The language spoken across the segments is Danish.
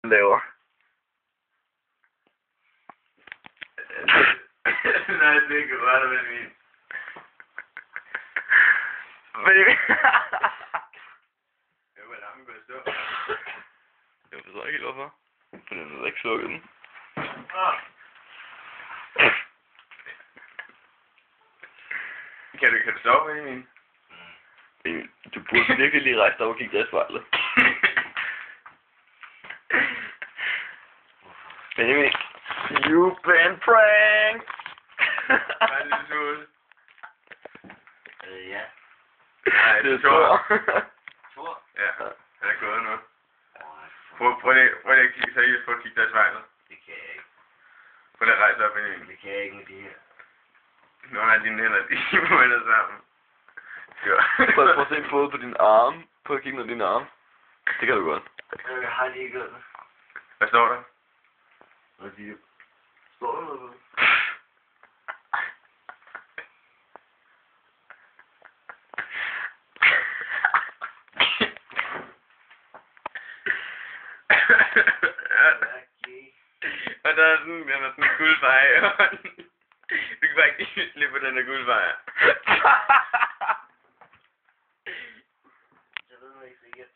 laver. Nej, det er ikke ret, hvad det er. Jeg var langt på at stå. Jeg forstår ikke helt hvorfor. For den er ikke slukket den. Kan du stoppe, Benjamin? Du burde virkelig lige rejse dig og kigge dig i spejlet. Benjamin. You've been pranked! Hvad er det, du Ja. Nej, det er Thor. Thor? Ja, han er gået nu. Prøv lige at kigge seriøst på at kigge dig i spejlet. Det kan jeg ikke. Prøv lige at rejse op, Benjamin. Det kan jeg ikke med det her. Nu har dine hænder lige på hænder sammen. Prøv at se både på din arm. Prøv at kigge ned dine arme. Det kan du godt. Jeg har lige gjort det. Hvad står der? Hvad siger du? Står der noget på? Og der er sådan en guldfejer i hånden. Du kan bare ikke give slip på den der guldfejer. Jeg ved nu ikke sikkert.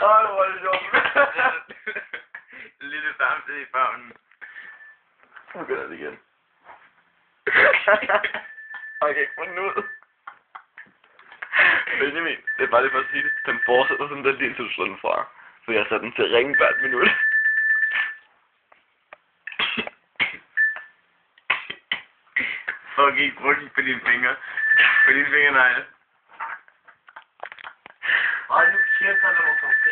Ej, hvor er det sjovt. Lille samtidig i favnen. Nu gør jeg det igen. Jeg kan ikke få den ud. Benjamin, det er bare lige for at sige det. Den fortsætter sådan der lige til du slår den fra. Så jeg satte den til at ringe hvert minut. Prøv at kigge på dine fingre. På dine fingernegle. Hold nu kæft, når du får se.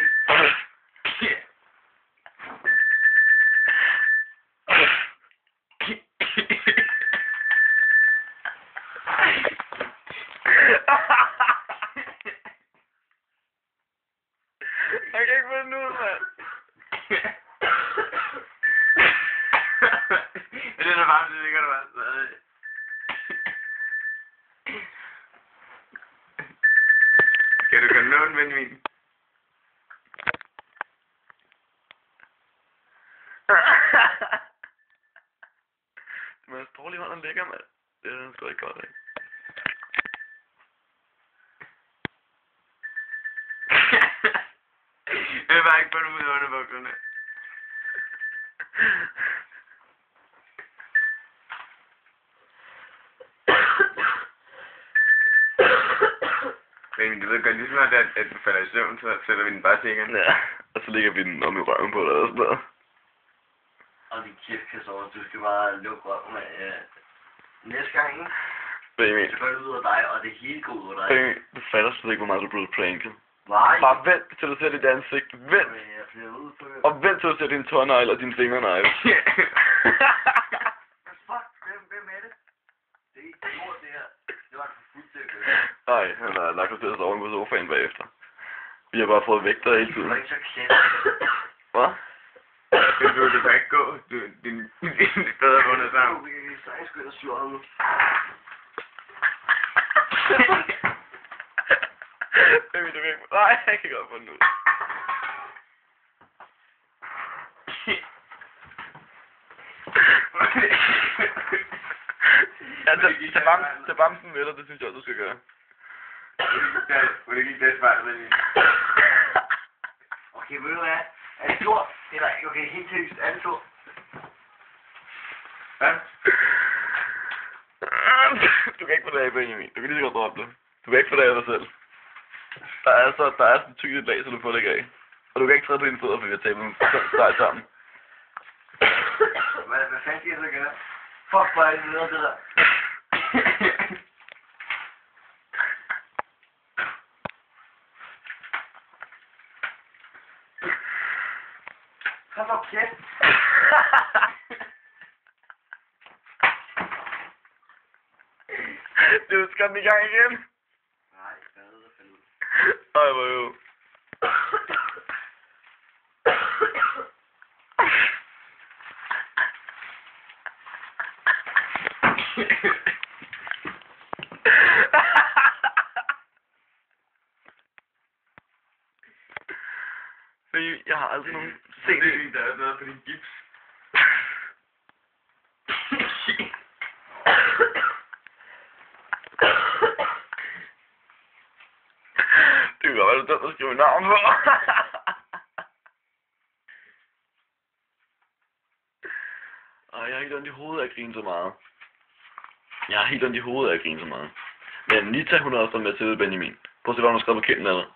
Jeg kan ikke få den ud, mand. Det er da varmt, det ligger der bare stadig. Kan du komme nogen, Benjamin? Men jeg tror lige, hvor den ligger, mand. Det er den sgu ikke godt, ikke? Jeg vil bare ikke få dem ud af underbukserne. Men du ved godt, lige snart at du falder i søvn, så sætter vi den bare til igen. Ja, og så ligger vi den om i røven på dig og sådan noget. Og din kæft kan sove, du skal bare lukke røven af. Næste gang, ikke? Benjamin, Så går det ud af dig, og det hele går ud af dig. Benjamin, du fatter slet ikke, hvor meget du er blevet pranket. Nej. Bare vent til du ser dit ansigt. Vent. Men jeg bliver ude på det. Og vent til du ser din tårnegle og din fingernegle. Fuck, hvem er det? Det er ikke lort, det her. Det var for fuldt til at gøre. Nej, han har lagt os til at sove på sofaen bagefter. Vi har bare fået vægter hele Du tiden. er ikke så kæft. Hvad? Du kan ikke gå. Din fædre er bundet sammen. Vi kan sagtens gå ind og slå ham nu. Benjamin, du kan ikke... Nej, jeg kan godt få den ud. Ja, tag bamsen med dig, det synes jeg også, du skal gøre. Må det ikke det spejl, Benjamin? Okay, ved du hvad? Er det Thor? Eller, okay, helt seriøst, er det Thor? Hvad? Du kan ikke få det af, Benjamin. Du kan lige så godt droppe det. Du kan ikke få det af dig selv. Der er sådan tykt et lag, så du får det ikke af. Og du kan ikke træde på dine fødder, for vi har taget dem stejt sammen. Hvad fanden skal jeg så gøre? Fuck, hvor er det noget, det der. Hold op, kæft. Du skal den i gang igen. Nej, hvad er det for nu? Ej, hvor jo. Fordi jeg har aldrig nogen Se set det, der er noget på din gips. Det kan godt være, du dømt at skrive navn på. Ej, jeg har helt ondt i hovedet af at grine så meget. Jeg har helt ondt i hovedet af at grine så meget. Men Nita, hun har også været med til Benjamin. Prøv at se, hvad hun har skrevet på kinden af det.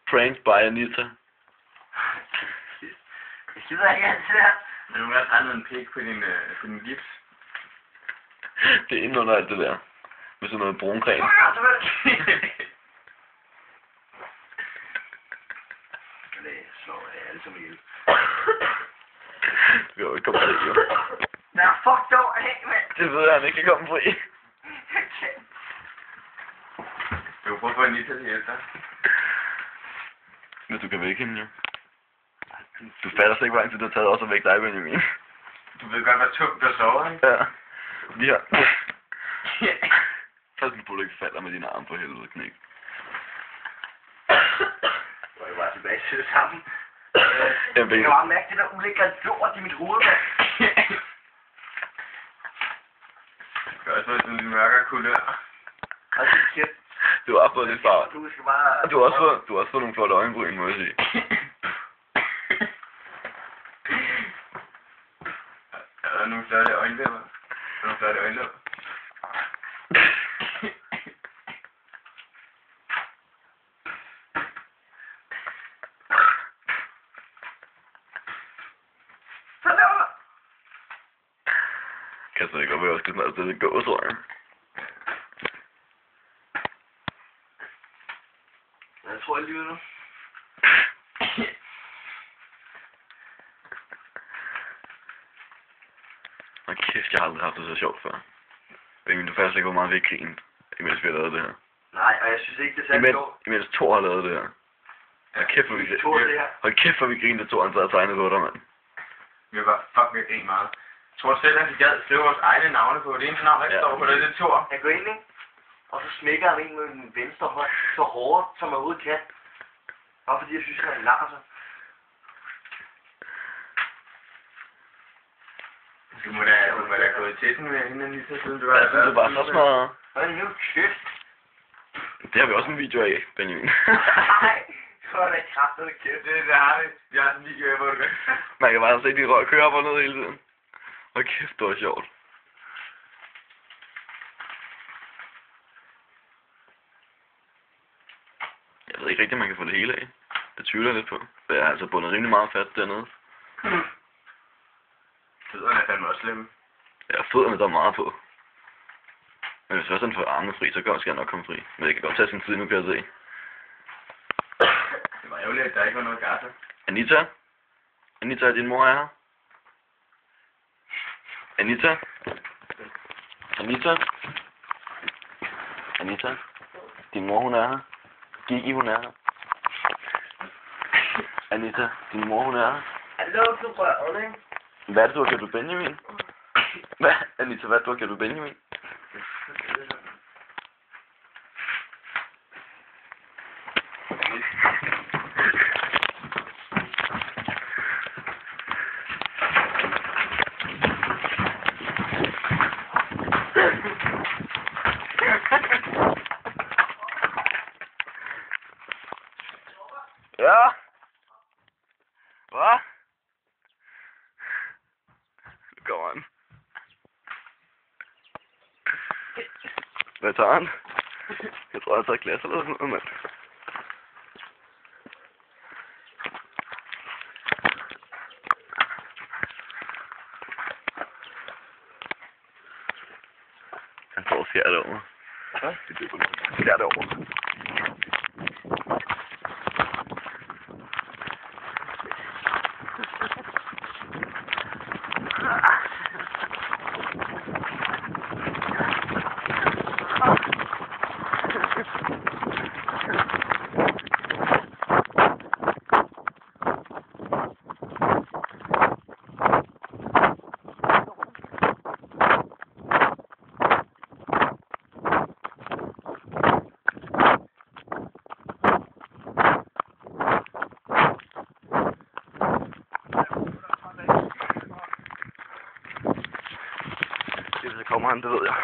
Pranked by Anita. Jeg gider ikke alt det der. Men du har tegnet en pik på din gips. Det er inde under alt det der. Med sådan noget bruncreme. Det slår jeg alle som ihjel. Det kan jo ikke komme fri, jo. Nej, fuck dog af, mand. Det ved jeg, han ikke kan komme fri. Du kan prøve at få en Nita til at hjælpe dig. Hvis du kan vække hende, jo. Du fatter slet ikke, hvor lang tid det har taget også at vække dig, Benjamin. Du ved godt, hvor tungt du sover, ikke? Ja. Vi har... Først du burde ikke falder med dine arme for helvede, knæk. Så er jeg bare tilbage til det samme. Jeg Jeg kan bare mærke det der ulækkert lort i mit hoved, mand. Du kan også få sådan en mørkere kulør. Hold din kæft. Du har fået lidt farve. Du skal bare... Du har også fået nogle flotte øjenbryn, må jeg sige. Er der nogle flotte øjenlæber? Nogle flotte øjenlæber? Så laver du. Kan så ikke godt være, at jeg skal snart til det gå, tror jeg. Jeg tror, jeg lyver nu. Og kæft, jeg har aldrig haft det så sjovt før. Benjamin, du fatter ikke, hvor meget vi har grint, imens vi har lavet det her. Nej, og jeg synes ikke, det er særlig sjovt. Imens Thor har lavet det her. Hold kæft, hvor vi Thor, det her. Hold kæft, hvor vi grinede, Thor han sad og tegnede på dig, mand. Vi var fuck, vi har grint meget. Jeg tror selv, at vi gad skrive vores egne navne på. Det eneste navn, der ikke står på det, det er Thor. Jeg går ind, ikke? Og så smækker jeg en med min venstre hånd så hårdt, som jeg overhovedet kan. Bare fordi jeg synes, han er en larser. Du må da gå i tætten med hende lige så siden du var... Jeg synes, det var så smadret. Hvad er det nu? Kæft. Det har vi også en video af, Benjamin. Nej, så er det ikke kraftigt kæft. Det har vi. Jeg har sådan en video af, hvor du gør. Man kan bare se de røg køre op og ned hele tiden. Hold kæft, det var sjovt. Jeg ved ikke rigtig, om man kan få det hele af. Det tvivler jeg lidt på. Det er altså bundet rimelig meget fast dernede. Fødderne er fandme også slemme. Ja, fødderne der er meget på. Men hvis først han får armene fri, så skal jeg nok komme fri. Men det kan godt tage sin tid, nu kan jeg se. Det var ærgerligt, at der ikke var noget gaffe. Anita? Anita, er din mor er her? Anita? Anita? Anita? Din mor, hun er her? Gigi, hun er her? Anita, din mor, hun er her? Hallo, du røven, ikke? Hvad er det, du har gjort ved Benjamin? Hvad? Anita, hvad er det, du har gjort ved Benjamin? Ja? Hvad? Nu kommer han. Hvad tager han? Jeg tror, han tager glas eller sådan noget, mand. Han står og ser det over. Hvad? Ser det over. så kommer han, det ved jeg.